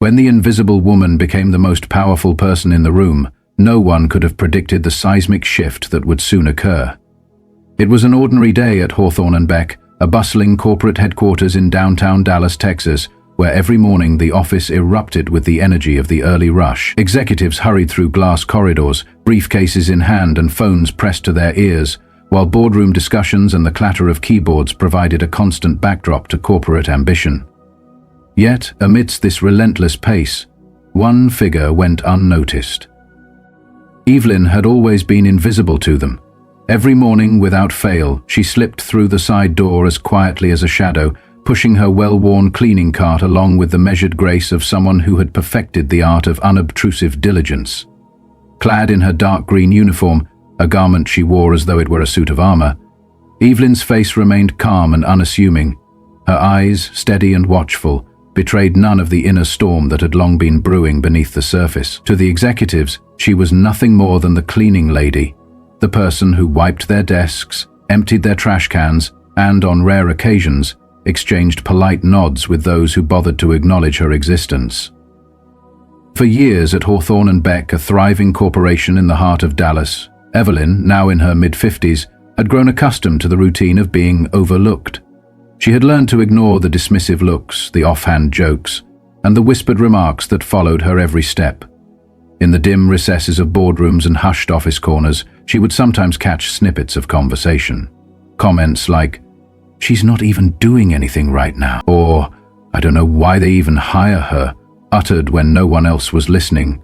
When the invisible woman became the most powerful person in the room, no one could have predicted the seismic shift that would soon occur. It was an ordinary day at Hawthorne & Beck, a bustling corporate headquarters in downtown Dallas, Texas, where every morning the office erupted with the energy of the early rush. Executives hurried through glass corridors, briefcases in hand and phones pressed to their ears, while boardroom discussions and the clatter of keyboards provided a constant backdrop to corporate ambition. Yet, amidst this relentless pace, one figure went unnoticed. Evelyn had always been invisible to them. Every morning, without fail, she slipped through the side door as quietly as a shadow, pushing her well-worn cleaning cart along with the measured grace of someone who had perfected the art of unobtrusive diligence. Clad in her dark green uniform, a garment she wore as though it were a suit of armor, Evelyn's face remained calm and unassuming. Her eyes, steady and watchful, betrayed none of the inner storm that had long been brewing beneath the surface. To the executives, she was nothing more than the cleaning lady, the person who wiped their desks, emptied their trash cans, and, on rare occasions, exchanged polite nods with those who bothered to acknowledge her existence. For years at Hawthorne & Beck, a thriving corporation in the heart of Dallas, Evelyn, now in her mid-50s, had grown accustomed to the routine of being overlooked. She had learned to ignore the dismissive looks, the offhand jokes, and the whispered remarks that followed her every step. In the dim recesses of boardrooms and hushed office corners, she would sometimes catch snippets of conversation. Comments like, "She's not even doing anything right now," or, "I don't know why they even hire her," uttered when no one else was listening.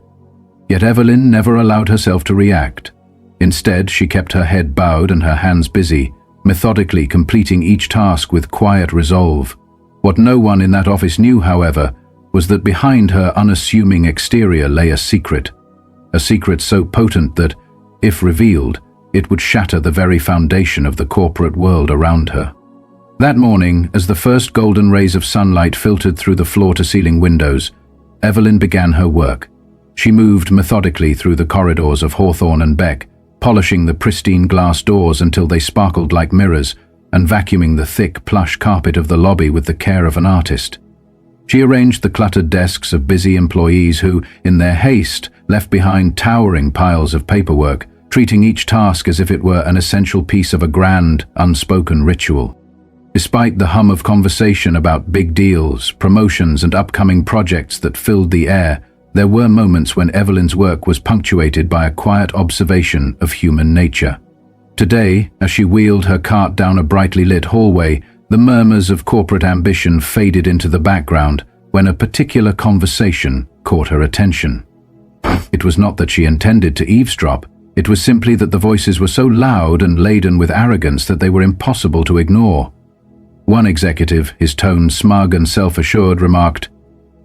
Yet Evelyn never allowed herself to react. Instead, she kept her head bowed and her hands busy, methodically completing each task with quiet resolve. What no one in that office knew, however, was that behind her unassuming exterior lay a secret so potent that, if revealed, it would shatter the very foundation of the corporate world around her. That morning, as the first golden rays of sunlight filtered through the floor-to-ceiling windows, Evelyn began her work. She moved methodically through the corridors of Hawthorne & Beck, polishing the pristine glass doors until they sparkled like mirrors, and vacuuming the thick plush carpet of the lobby with the care of an artist. She arranged the cluttered desks of busy employees who, in their haste, left behind towering piles of paperwork, treating each task as if it were an essential piece of a grand, unspoken ritual. Despite the hum of conversation about big deals, promotions, and upcoming projects that filled the air, there were moments when Evelyn's work was punctuated by a quiet observation of human nature. Today, as she wheeled her cart down a brightly lit hallway, the murmurs of corporate ambition faded into the background when a particular conversation caught her attention. It was not that she intended to eavesdrop, it was simply that the voices were so loud and laden with arrogance that they were impossible to ignore. One executive, his tone smug and self-assured, remarked,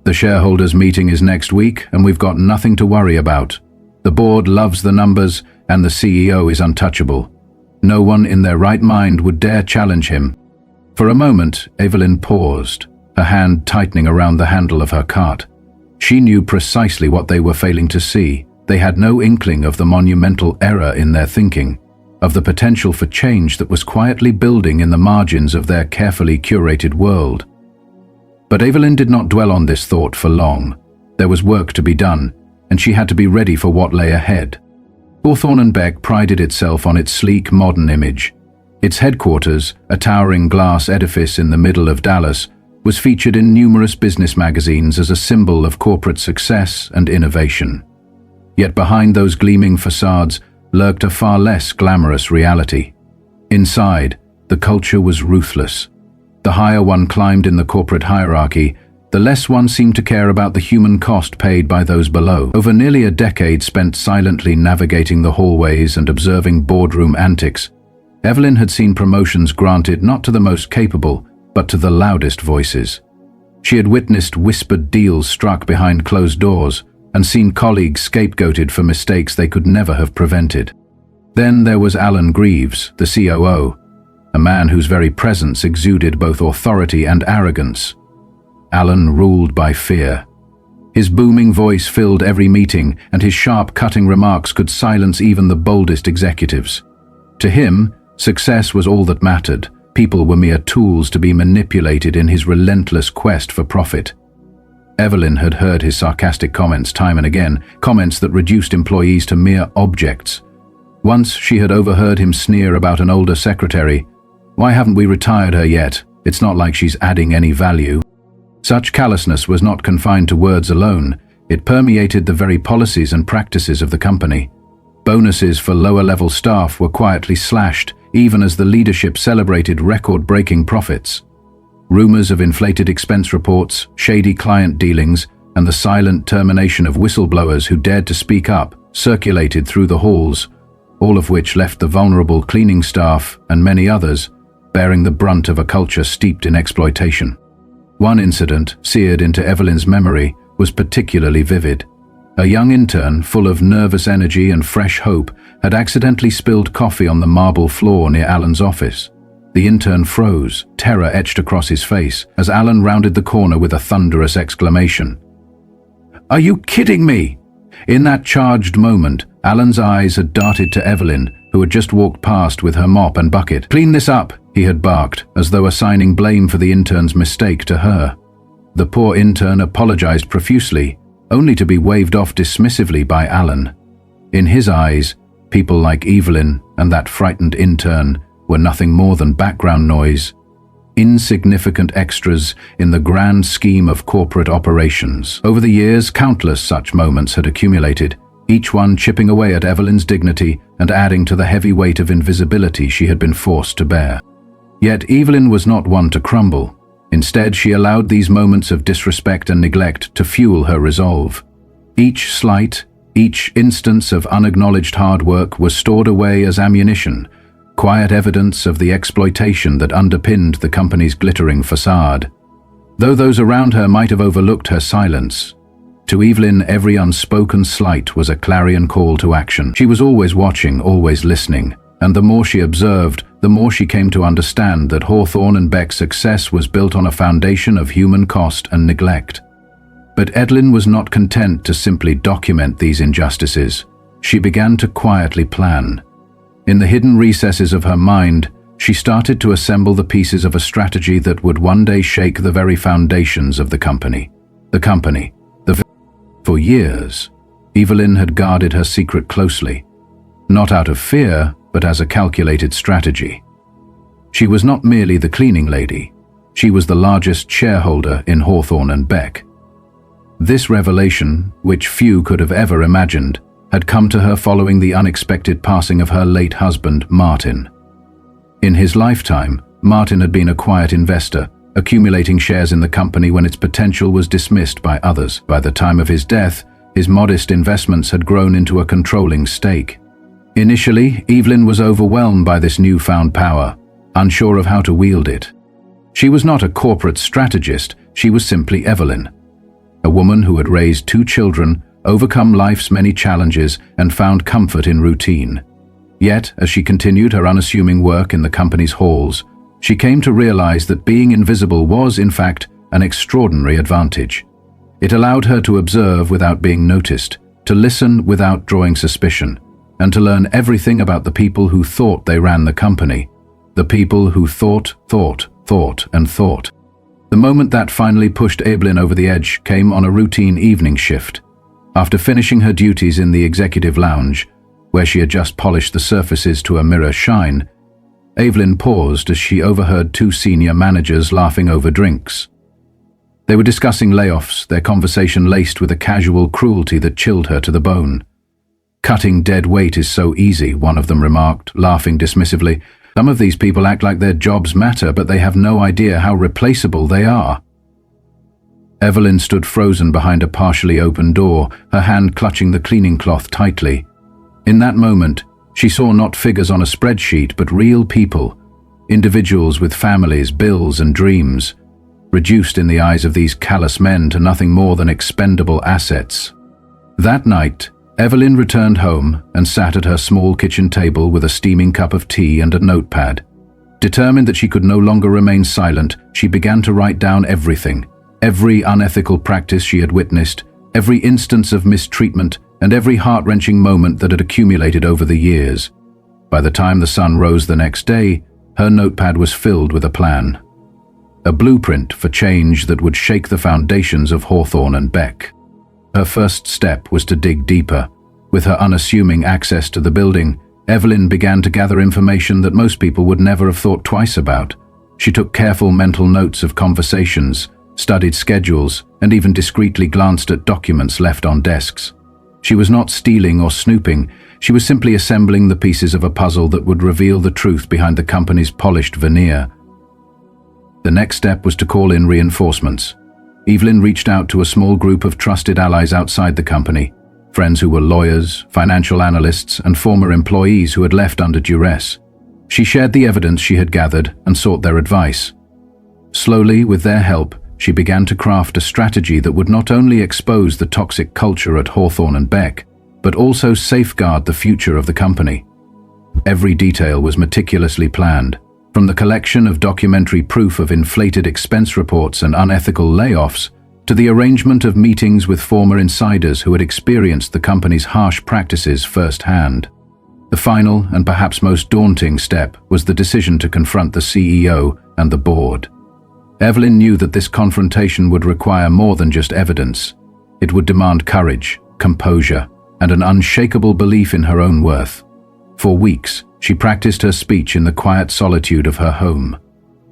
"The shareholders' meeting is next week and we've got nothing to worry about. The board loves the numbers and the CEO is untouchable. No one in their right mind would dare challenge him." For a moment, Evelyn paused, her hand tightening around the handle of her cart. She knew precisely what they were failing to see. They had no inkling of the monumental error in their thinking, of the potential for change that was quietly building in the margins of their carefully curated world. But Evelyn did not dwell on this thought for long. There was work to be done, and she had to be ready for what lay ahead. Hawthorne & Beck prided itself on its sleek, modern image. Its headquarters, a towering glass edifice in the middle of Dallas, was featured in numerous business magazines as a symbol of corporate success and innovation. Yet behind those gleaming facades lurked a far less glamorous reality. Inside, the culture was ruthless. The higher one climbed in the corporate hierarchy, the less one seemed to care about the human cost paid by those below. Over nearly a decade spent silently navigating the hallways and observing boardroom antics, Evelyn had seen promotions granted not to the most capable, but to the loudest voices. She had witnessed whispered deals struck behind closed doors and seen colleagues scapegoated for mistakes they could never have prevented. Then there was Alan Greaves, the COO, a man whose very presence exuded both authority and arrogance. Alan ruled by fear. His booming voice filled every meeting, and his sharp, cutting remarks could silence even the boldest executives. To him, success was all that mattered. People were mere tools to be manipulated in his relentless quest for profit. Evelyn had heard his sarcastic comments time and again, comments that reduced employees to mere objects. Once she had overheard him sneer about an older secretary. "Why haven't we retired her yet? It's not like she's adding any value." Such callousness was not confined to words alone. It permeated the very policies and practices of the company. Bonuses for lower-level staff were quietly slashed, even as the leadership celebrated record-breaking profits. Rumors of inflated expense reports, shady client dealings, and the silent termination of whistleblowers who dared to speak up circulated through the halls, all of which left the vulnerable cleaning staff and many others bearing the brunt of a culture steeped in exploitation. One incident, seared into Evelyn's memory, was particularly vivid. A young intern, full of nervous energy and fresh hope, had accidentally spilled coffee on the marble floor near Alan's office. The intern froze, terror etched across his face, as Alan rounded the corner with a thunderous exclamation. "Are you kidding me?" In that charged moment, Alan's eyes had darted to Evelyn, who had just walked past with her mop and bucket. "Clean this up," he had barked, as though assigning blame for the intern's mistake to her. The poor intern apologized profusely, only to be waved off dismissively by Alan. In his eyes, people like Evelyn and that frightened intern were nothing more than background noise, insignificant extras in the grand scheme of corporate operations. Over the years, countless such moments had accumulated, each one chipping away at Evelyn's dignity and adding to the heavy weight of invisibility she had been forced to bear. Yet Evelyn was not one to crumble. Instead, she allowed these moments of disrespect and neglect to fuel her resolve. Each slight, each instance of unacknowledged hard work was stored away as ammunition, quiet evidence of the exploitation that underpinned the company's glittering facade. Though those around her might have overlooked her silence, to Evelyn every unspoken slight was a clarion call to action. She was always watching, always listening, and the more she observed, the more she came to understand that Hawthorne and Beck's success was built on a foundation of human cost and neglect. But Evelyn was not content to simply document these injustices. She began to quietly plan. In the hidden recesses of her mind, she started to assemble the pieces of a strategy that would one day shake the very foundations of the company. For years, Evelyn had guarded her secret closely, not out of fear, but as a calculated strategy. She was not merely the cleaning lady. She was the largest shareholder in Hawthorne and Beck. This revelation, which few could have ever imagined, had come to her following the unexpected passing of her late husband, Martin. In his lifetime, Martin had been a quiet investor, accumulating shares in the company when its potential was dismissed by others. By the time of his death, his modest investments had grown into a controlling stake. Initially, Evelyn was overwhelmed by this newfound power, unsure of how to wield it. She was not a corporate strategist, she was simply Evelyn, a woman who had raised 2 children, overcome life's many challenges, and found comfort in routine. Yet, as she continued her unassuming work in the company's halls, she came to realize that being invisible was, in fact, an extraordinary advantage. It allowed her to observe without being noticed, to listen without drawing suspicion, and to learn everything about the people who thought they ran the company, the people who thought, and thought. The moment that finally pushed Evelyn over the edge came on a routine evening shift. After finishing her duties in the executive lounge, where she had just polished the surfaces to a mirror shine, Evelyn paused as she overheard 2 senior managers laughing over drinks. They were discussing layoffs, their conversation laced with a casual cruelty that chilled her to the bone. "Cutting dead weight is so easy," one of them remarked, laughing dismissively. "Some of these people act like their jobs matter, but they have no idea how replaceable they are." Evelyn stood frozen behind a partially open door, her hand clutching the cleaning cloth tightly. In that moment, she saw not figures on a spreadsheet, but real people, individuals with families, bills, and dreams, reduced in the eyes of these callous men to nothing more than expendable assets. That night, Evelyn returned home and sat at her small kitchen table with a steaming cup of tea and a notepad. Determined that she could no longer remain silent, she began to write down everything, every unethical practice she had witnessed, every instance of mistreatment, and every heart-wrenching moment that had accumulated over the years. By the time the sun rose the next day, her notepad was filled with a plan. a blueprint for change that would shake the foundations of Hawthorne and Beck. Her first step was to dig deeper. With her unassuming access to the building, Evelyn began to gather information that most people would never have thought twice about. She took careful mental notes of conversations, studied schedules, and even discreetly glanced at documents left on desks. She was not stealing or snooping, she was simply assembling the pieces of a puzzle that would reveal the truth behind the company's polished veneer. The next step was to call in reinforcements. Evelyn reached out to a small group of trusted allies outside the company, friends who were lawyers, financial analysts, and former employees who had left under duress. She shared the evidence she had gathered and sought their advice. Slowly, with their help, she began to craft a strategy that would not only expose the toxic culture at Hawthorne and Beck, but also safeguard the future of the company. Every detail was meticulously planned, from the collection of documentary proof of inflated expense reports and unethical layoffs, to the arrangement of meetings with former insiders who had experienced the company's harsh practices firsthand. The final and perhaps most daunting step was the decision to confront the CEO and the board. Evelyn knew that this confrontation would require more than just evidence. It would demand courage, composure, and an unshakable belief in her own worth. For weeks, she practiced her speech in the quiet solitude of her home.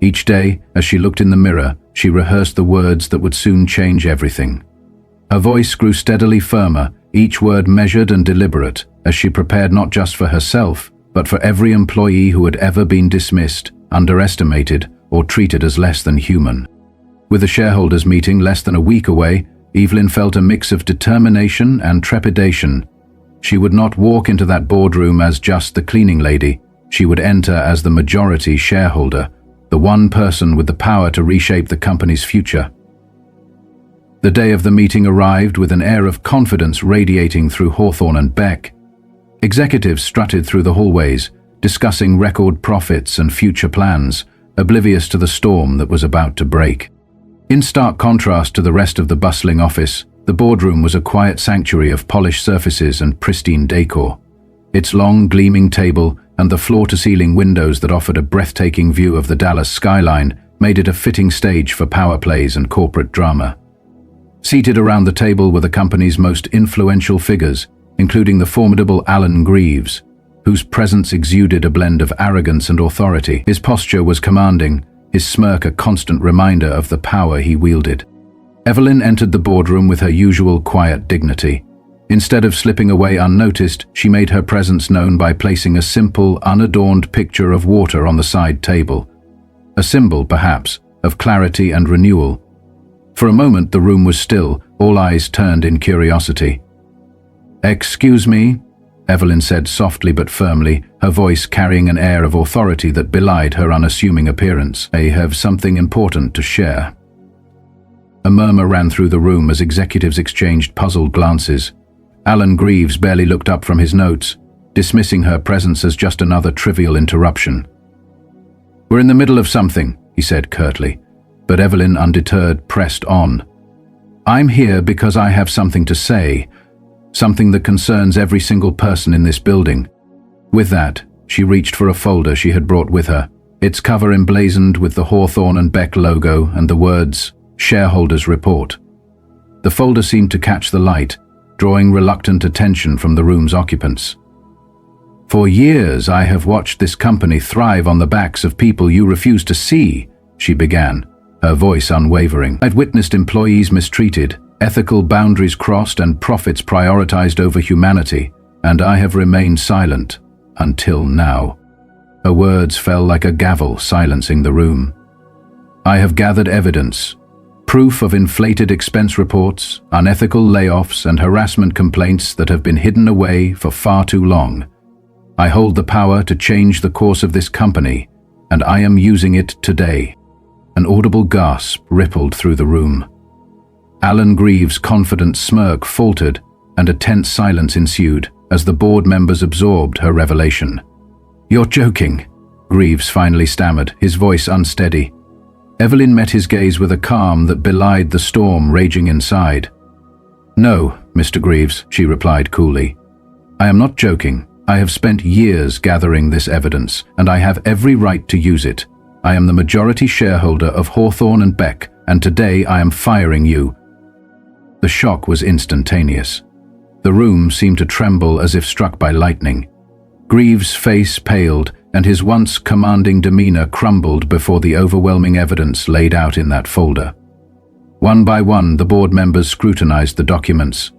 Each day, as she looked in the mirror, she rehearsed the words that would soon change everything. Her voice grew steadily firmer, each word measured and deliberate, as she prepared not just for herself, but for every employee who had ever been dismissed, underestimated, or treated as less than human. With the shareholders' meeting less than a week away, Evelyn felt a mix of determination and trepidation. She would not walk into that boardroom as just the cleaning lady. She would enter as the majority shareholder, the one person with the power to reshape the company's future. The day of the meeting arrived with an air of confidence radiating through Hawthorne and Beck. Executives strutted through the hallways, discussing record profits and future plans, oblivious to the storm that was about to break. In stark contrast to the rest of the bustling office, the boardroom was a quiet sanctuary of polished surfaces and pristine decor. Its long, gleaming table and the floor-to-ceiling windows that offered a breathtaking view of the Dallas skyline made it a fitting stage for power plays and corporate drama. Seated around the table were the company's most influential figures, including the formidable Alan Greaves, whose presence exuded a blend of arrogance and authority. His posture was commanding, his smirk a constant reminder of the power he wielded. Evelyn entered the boardroom with her usual quiet dignity. Instead of slipping away unnoticed, she made her presence known by placing a simple, unadorned picture of water on the side table. A symbol, perhaps, of clarity and renewal. For a moment the room was still, all eyes turned in curiosity. "Excuse me," Evelyn said softly but firmly, her voice carrying an air of authority that belied her unassuming appearance. "I have something important to share." A murmur ran through the room as executives exchanged puzzled glances. Alan Greaves barely looked up from his notes, dismissing her presence as just another trivial interruption. "We're in the middle of something," he said curtly, but Evelyn, undeterred, pressed on. "I'm here because I have something to say, something that concerns every single person in this building." With that, she reached for a folder she had brought with her, its cover emblazoned with the Hawthorne and Beck logo and the words, "Shareholders Report." The folder seemed to catch the light, drawing reluctant attention from the room's occupants. "For years I have watched this company thrive on the backs of people you refuse to see," she began, her voice unwavering. "I've witnessed employees mistreated, ethical boundaries crossed, and profits prioritized over humanity, and I have remained silent until now." Her words fell like a gavel, silencing the room. "I have gathered evidence, proof of inflated expense reports, unethical layoffs, and harassment complaints that have been hidden away for far too long. I hold the power to change the course of this company, and I am using it today." An audible gasp rippled through the room. Alan Greaves' confident smirk faltered, and a tense silence ensued as the board members absorbed her revelation. "You're joking," Greaves finally stammered, his voice unsteady. Evelyn met his gaze with a calm that belied the storm raging inside. "No, Mr. Greaves," she replied coolly. "I am not joking. I have spent years gathering this evidence, and I have every right to use it. I am the majority shareholder of Hawthorne and Beck, and today I am firing you." The shock was instantaneous. The room seemed to tremble as if struck by lightning. Greaves' face paled, and his once commanding demeanor crumbled before the overwhelming evidence laid out in that folder. One by one, the board members scrutinized the documents.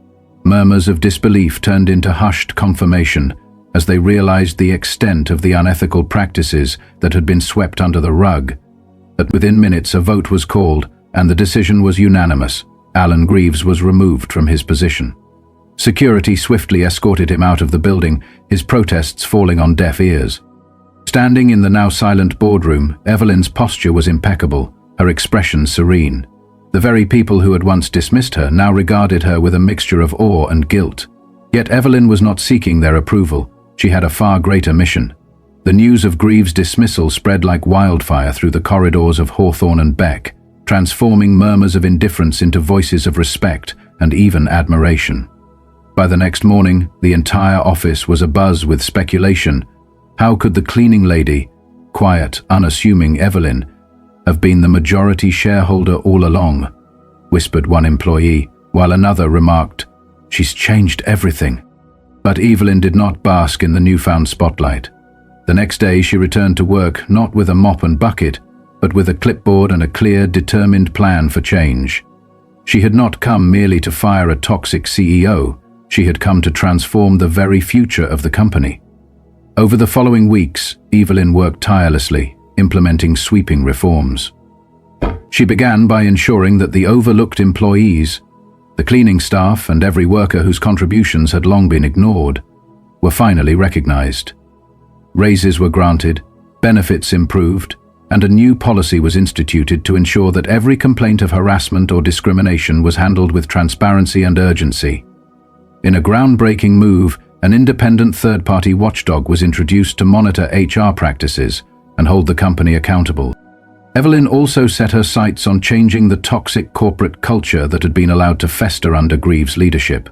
Murmurs of disbelief turned into hushed confirmation as they realized the extent of the unethical practices that had been swept under the rug. But within minutes, a vote was called, and the decision was unanimous. Alan Greaves was removed from his position. Security swiftly escorted him out of the building, his protests falling on deaf ears. Standing in the now silent boardroom, Evelyn's posture was impeccable, her expression serene. The very people who had once dismissed her now regarded her with a mixture of awe and guilt. Yet Evelyn was not seeking their approval. She had a far greater mission. The news of Greaves' dismissal spread like wildfire through the corridors of Hawthorne and Beck, transforming murmurs of indifference into voices of respect and even admiration. By the next morning, the entire office was abuzz with speculation. How could the cleaning lady, quiet, unassuming Evelyn, have been the majority shareholder all along? Whispered one employee, while another remarked, "She's changed everything." But Evelyn did not bask in the newfound spotlight. The next day she returned to work not with a mop and bucket, but with a clipboard and a clear, determined plan for change. She had not come merely to fire a toxic CEO, she had come to transform the very future of the company. Over the following weeks, Evelyn worked tirelessly, implementing sweeping reforms. She began by ensuring that the overlooked employees, the cleaning staff and every worker whose contributions had long been ignored, were finally recognized. Raises were granted, benefits improved, and a new policy was instituted to ensure that every complaint of harassment or discrimination was handled with transparency and urgency. In a groundbreaking move, an independent third-party watchdog was introduced to monitor HR practices and hold the company accountable. Evelyn also set her sights on changing the toxic corporate culture that had been allowed to fester under Greaves' leadership.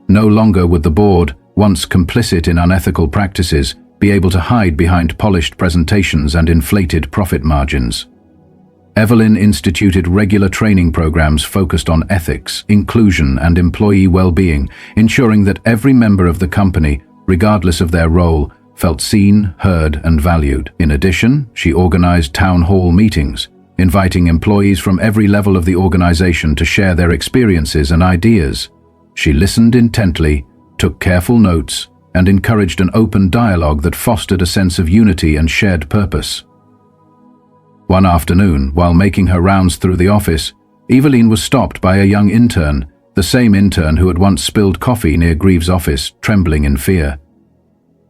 No longer would the board, once complicit in unethical practices, be able to hide behind polished presentations and inflated profit margins. Evelyn instituted regular training programs focused on ethics, inclusion, and employee well-being, ensuring that every member of the company, regardless of their role, felt seen, heard, and valued. In addition, she organized town hall meetings, inviting employees from every level of the organization to share their experiences and ideas. She listened intently, took careful notes, and encouraged an open dialogue that fostered a sense of unity and shared purpose. One afternoon, while making her rounds through the office, Evelyn was stopped by a young intern, the same intern who had once spilled coffee near Greaves' office, trembling in fear.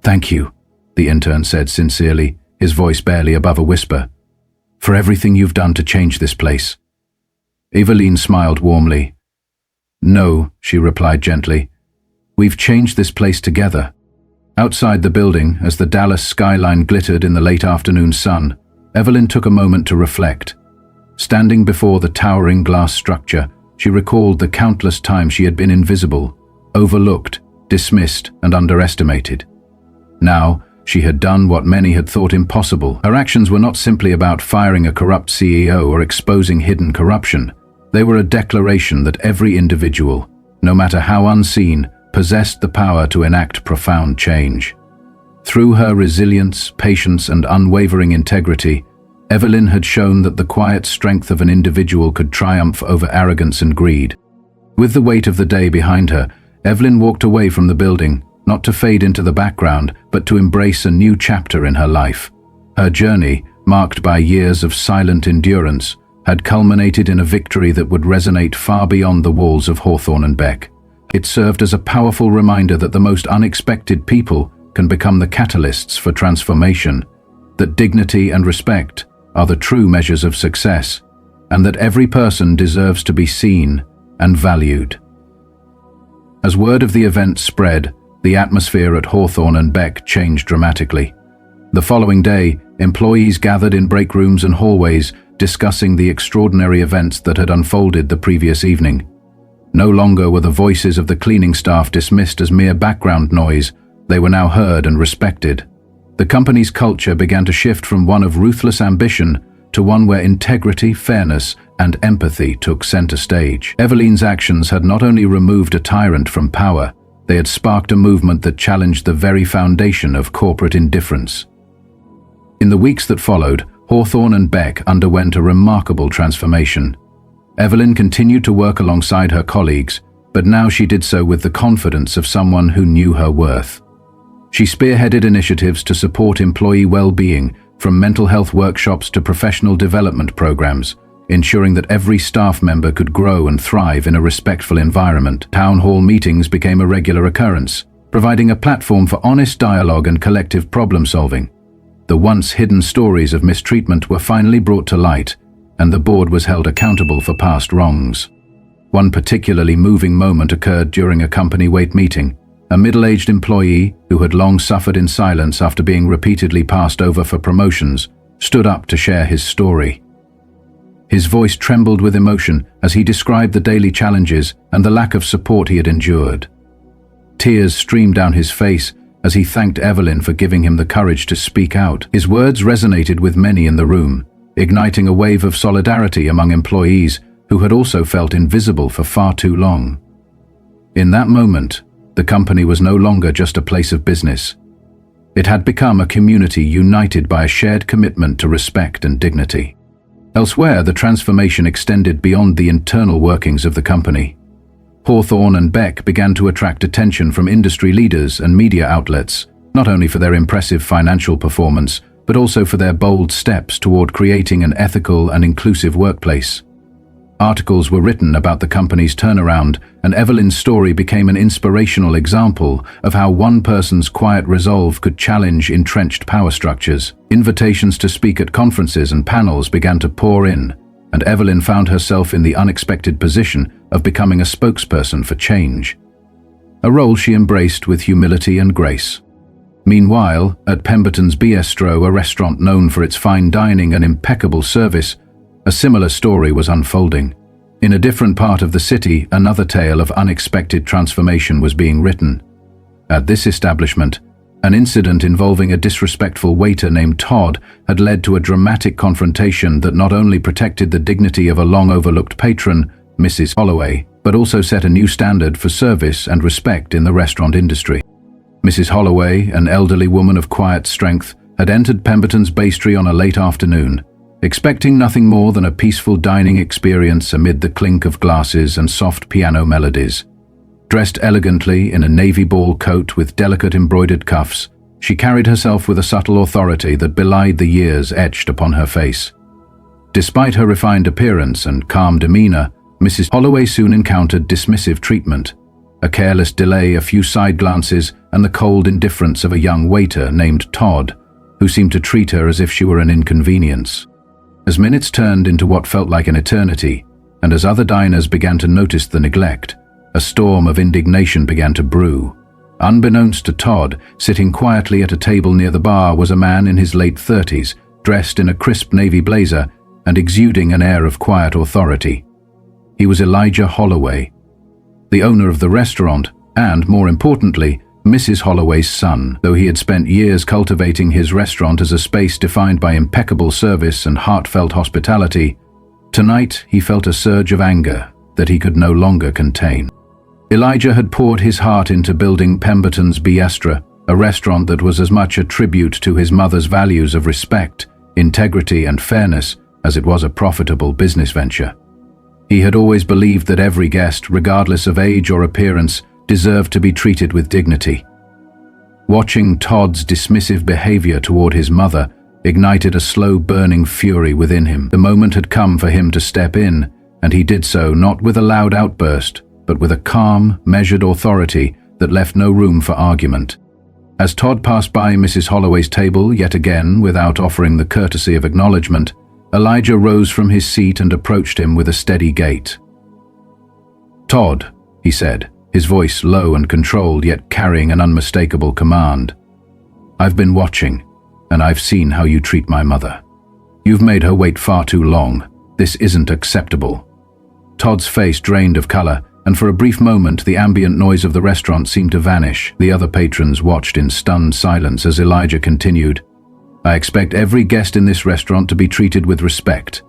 "Thank you," the intern said sincerely, his voice barely above a whisper, "for everything you've done to change this place." Evelyn smiled warmly. "No," she replied gently. "We've changed this place together." Outside the building, as the Dallas skyline glittered in the late afternoon sun, Evelyn took a moment to reflect. Standing before the towering glass structure, she recalled the countless times she had been invisible, overlooked, dismissed, and underestimated. Now, she had done what many had thought impossible. Her actions were not simply about firing a corrupt CEO or exposing hidden corruption. They were a declaration that every individual, no matter how unseen, possessed the power to enact profound change. Through her resilience, patience, and unwavering integrity, Evelyn had shown that the quiet strength of an individual could triumph over arrogance and greed. With the weight of the day behind her, Evelyn walked away from the building, not to fade into the background, but to embrace a new chapter in her life. Her journey, marked by years of silent endurance, had culminated in a victory that would resonate far beyond the walls of Hawthorne and Beck. It served as a powerful reminder that the most unexpected people can become the catalysts for transformation, that dignity and respect are the true measures of success, and that every person deserves to be seen and valued. As word of the event spread, the atmosphere at Hawthorne and Beck changed dramatically. The following day, employees gathered in break rooms and hallways, discussing the extraordinary events that had unfolded the previous evening. No longer were the voices of the cleaning staff dismissed as mere background noise. They were now heard and respected. The company's culture began to shift from one of ruthless ambition to one where integrity, fairness, and empathy took center stage. Evelyn's actions had not only removed a tyrant from power, they had sparked a movement that challenged the very foundation of corporate indifference. In the weeks that followed, Hawthorne and Beck underwent a remarkable transformation. Evelyn continued to work alongside her colleagues, but now she did so with the confidence of someone who knew her worth. She spearheaded initiatives to support employee well-being, from mental health workshops to professional development programs, ensuring that every staff member could grow and thrive in a respectful environment. Town hall meetings became a regular occurrence, providing a platform for honest dialogue and collective problem-solving. The once hidden stories of mistreatment were finally brought to light, and the board was held accountable for past wrongs. One particularly moving moment occurred during a company-wide meeting. A middle-aged employee, who had long suffered in silence after being repeatedly passed over for promotions, stood up to share his story. His voice trembled with emotion as he described the daily challenges and the lack of support he had endured. Tears streamed down his face as he thanked Evelyn for giving him the courage to speak out. His words resonated with many in the room, igniting a wave of solidarity among employees who had also felt invisible for far too long. In that moment, the company was no longer just a place of business. It had become a community united by a shared commitment to respect and dignity. Elsewhere, the transformation extended beyond the internal workings of the company. Hawthorne and Beck began to attract attention from industry leaders and media outlets, not only for their impressive financial performance, but also for their bold steps toward creating an ethical and inclusive workplace. Articles were written about the company's turnaround, and Evelyn's story became an inspirational example of how one person's quiet resolve could challenge entrenched power structures. Invitations to speak at conferences and panels began to pour in, and Evelyn found herself in the unexpected position of becoming a spokesperson for change, a role she embraced with humility and grace. Meanwhile, at Pemberton's Beastro, a restaurant known for its fine dining and impeccable service, a similar story was unfolding. In a different part of the city, another tale of unexpected transformation was being written. At this establishment, an incident involving a disrespectful waiter named Todd had led to a dramatic confrontation that not only protected the dignity of a long-overlooked patron, Mrs. Holloway, but also set a new standard for service and respect in the restaurant industry. Mrs. Holloway, an elderly woman of quiet strength, had entered Pemberton's Beastro on a late afternoon, expecting nothing more than a peaceful dining experience amid the clink of glasses and soft piano melodies. Dressed elegantly in a navy ball coat with delicate embroidered cuffs, she carried herself with a subtle authority that belied the years etched upon her face. Despite her refined appearance and calm demeanor, Mrs. Holloway soon encountered dismissive treatment, a careless delay, a few side glances, and the cold indifference of a young waiter named Todd, who seemed to treat her as if she were an inconvenience. As minutes turned into what felt like an eternity, and as other diners began to notice the neglect, a storm of indignation began to brew. Unbeknownst to Todd, sitting quietly at a table near the bar was a man in his late 30s, dressed in a crisp navy blazer and exuding an air of quiet authority. He was Elijah Holloway, the owner of the restaurant, and, more importantly, Mrs. Holloway's son. Though he had spent years cultivating his restaurant as a space defined by impeccable service and heartfelt hospitality, tonight he felt a surge of anger that he could no longer contain. Elijah had poured his heart into building Pemberton's Beastro, a restaurant that was as much a tribute to his mother's values of respect, integrity, and fairness as it was a profitable business venture. He had always believed that every guest, regardless of age or appearance, deserved to be treated with dignity. Watching Todd's dismissive behavior toward his mother ignited a slow-burning fury within him. The moment had come for him to step in, and he did so not with a loud outburst, but with a calm, measured authority that left no room for argument. As Todd passed by Mrs. Holloway's table yet again without offering the courtesy of acknowledgement, Elijah rose from his seat and approached him with a steady gait. "Todd," he said, his voice low and controlled yet carrying an unmistakable command. "I've been watching, and I've seen how you treat my mother. You've made her wait far too long. This isn't acceptable." Todd's face drained of color, and for a brief moment the ambient noise of the restaurant seemed to vanish. The other patrons watched in stunned silence as Elijah continued. "I expect every guest in this restaurant to be treated with respect.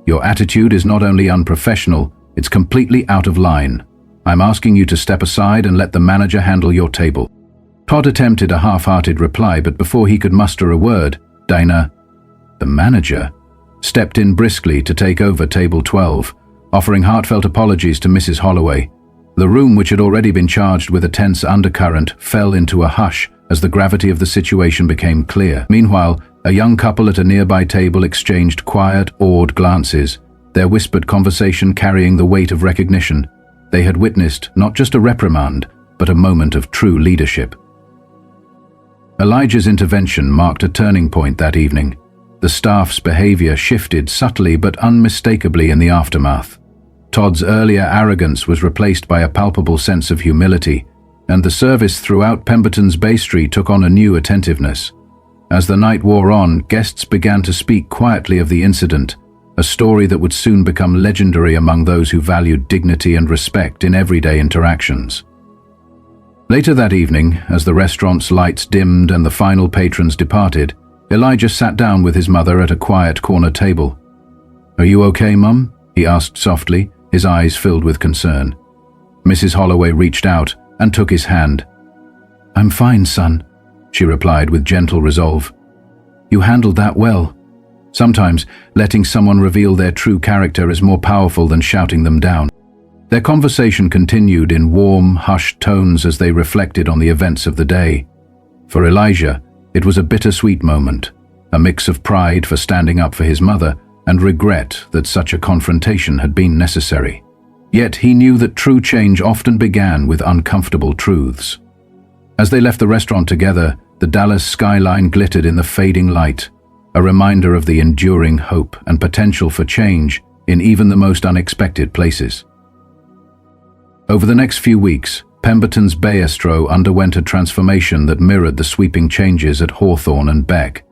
Your attitude is not only unprofessional, it's completely out of line. I'm asking you to step aside and let the manager handle your table." Todd attempted a half-hearted reply, but before he could muster a word, Dana, the manager, stepped in briskly to take over table 12, offering heartfelt apologies to Mrs. Holloway. The room, which had already been charged with a tense undercurrent, fell into a hush as the gravity of the situation became clear. Meanwhile, a young couple at a nearby table exchanged quiet, awed glances, their whispered conversation carrying the weight of recognition. They had witnessed not just a reprimand, but a moment of true leadership. Elijah's intervention marked a turning point that evening. The staff's behavior shifted subtly but unmistakably in the aftermath. Todd's earlier arrogance was replaced by a palpable sense of humility, and the service throughout Pemberton's Bay Street took on a new attentiveness. As the night wore on, guests began to speak quietly of the incident, a story that would soon become legendary among those who valued dignity and respect in everyday interactions. Later that evening, as the restaurant's lights dimmed and the final patrons departed, Elijah sat down with his mother at a quiet corner table. "Are you okay, Mum?" he asked softly, his eyes filled with concern. Mrs. Holloway reached out and took his hand. "I'm fine, son," she replied with gentle resolve. "You handled that well. Sometimes, letting someone reveal their true character is more powerful than shouting them down." Their conversation continued in warm, hushed tones as they reflected on the events of the day. For Elijah, it was a bittersweet moment, a mix of pride for standing up for his mother and regret that such a confrontation had been necessary. Yet he knew that true change often began with uncomfortable truths. As they left the restaurant together, the Dallas skyline glittered in the fading light, a reminder of the enduring hope and potential for change in even the most unexpected places. Over the next few weeks, Pemberton's Beastro underwent a transformation that mirrored the sweeping changes at Hawthorne and Beck.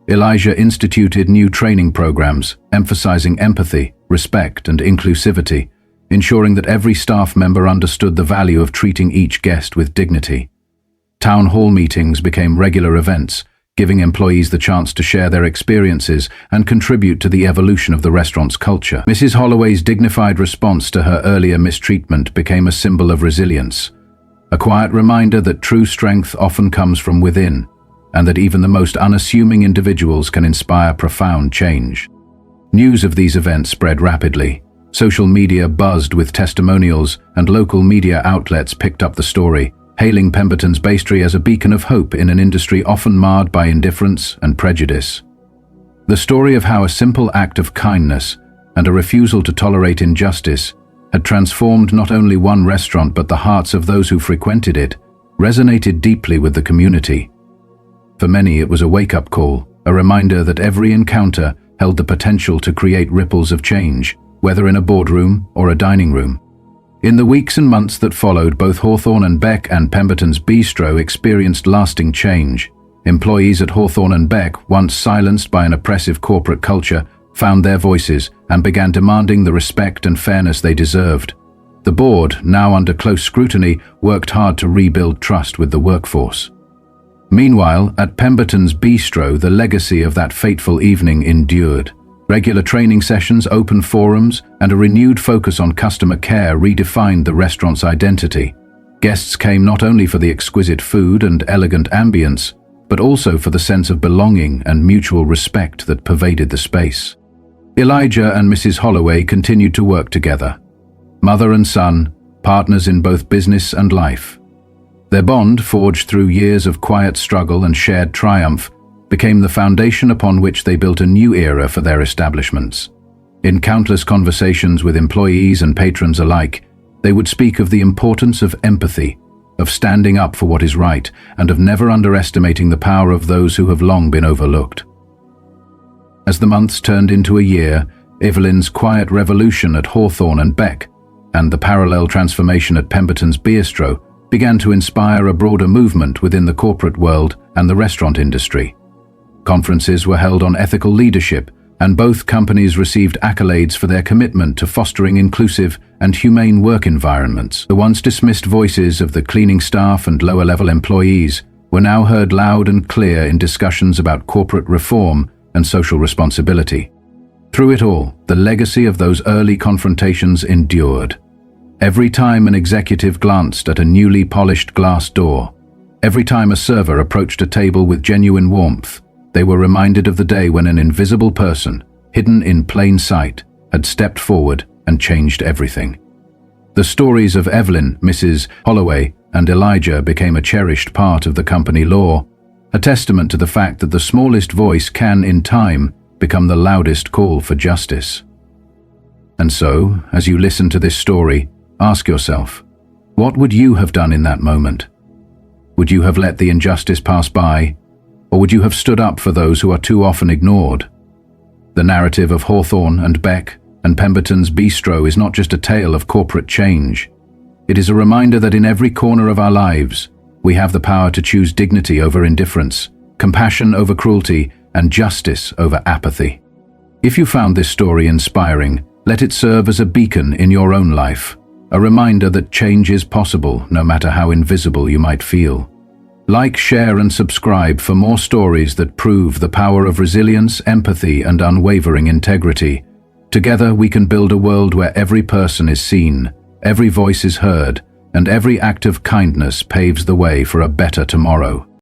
Elijah instituted new training programs, emphasizing empathy, respect, and inclusivity, ensuring that every staff member understood the value of treating each guest with dignity. Town hall meetings became regular events, giving employees the chance to share their experiences and contribute to the evolution of the restaurant's culture. Mrs. Holloway's dignified response to her earlier mistreatment became a symbol of resilience, a quiet reminder that true strength often comes from within, and that even the most unassuming individuals can inspire profound change. News of these events spread rapidly. Social media buzzed with testimonials, and local media outlets picked up the story, hailing Pemberton's Bay Street as a beacon of hope in an industry often marred by indifference and prejudice. The story of how a simple act of kindness and a refusal to tolerate injustice had transformed not only one restaurant but the hearts of those who frequented it resonated deeply with the community. For many, it was a wake-up call, a reminder that every encounter held the potential to create ripples of change, whether in a boardroom or a dining room. In the weeks and months that followed, both Hawthorne and Beck and Pemberton's Beastro experienced lasting change. Employees at Hawthorne and Beck, once silenced by an oppressive corporate culture, found their voices and began demanding the respect and fairness they deserved. The board, now under close scrutiny, worked hard to rebuild trust with the workforce. Meanwhile, at Pemberton's Beastro, the legacy of that fateful evening endured. Regular training sessions, open forums, and a renewed focus on customer care redefined the restaurant's identity. Guests came not only for the exquisite food and elegant ambience, but also for the sense of belonging and mutual respect that pervaded the space. Elijah and Mrs. Holloway continued to work together, mother and son, partners in both business and life. Their bond, forged through years of quiet struggle and shared triumph, became the foundation upon which they built a new era for their establishments. In countless conversations with employees and patrons alike, they would speak of the importance of empathy, of standing up for what is right, and of never underestimating the power of those who have long been overlooked. As the months turned into a year, Evelyn's quiet revolution at Hawthorne and Beck, and the parallel transformation at Pemberton's Beastro, began to inspire a broader movement within the corporate world and the restaurant industry. Conferences were held on ethical leadership, and both companies received accolades for their commitment to fostering inclusive and humane work environments. The once dismissed voices of the cleaning staff and lower-level employees were now heard loud and clear in discussions about corporate reform and social responsibility. Through it all, the legacy of those early confrontations endured. Every time an executive glanced at a newly polished glass door, every time a server approached a table with genuine warmth, they were reminded of the day when an invisible person, hidden in plain sight, had stepped forward and changed everything. The stories of Evelyn, Mrs. Holloway, and Elijah became a cherished part of the company lore, a testament to the fact that the smallest voice can, in time, become the loudest call for justice. And so, as you listen to this story, ask yourself, what would you have done in that moment? Would you have let the injustice pass by, or would you have stood up for those who are too often ignored? The narrative of Hawthorne and Beck and Pemberton's Beastro is not just a tale of corporate change. It is a reminder that in every corner of our lives, we have the power to choose dignity over indifference, compassion over cruelty, and justice over apathy. If you found this story inspiring, let it serve as a beacon in your own life, a reminder that change is possible no matter how invisible you might feel. Like, share, and subscribe for more stories that prove the power of resilience, empathy, and unwavering integrity. Together we can build a world where every person is seen, every voice is heard, and every act of kindness paves the way for a better tomorrow.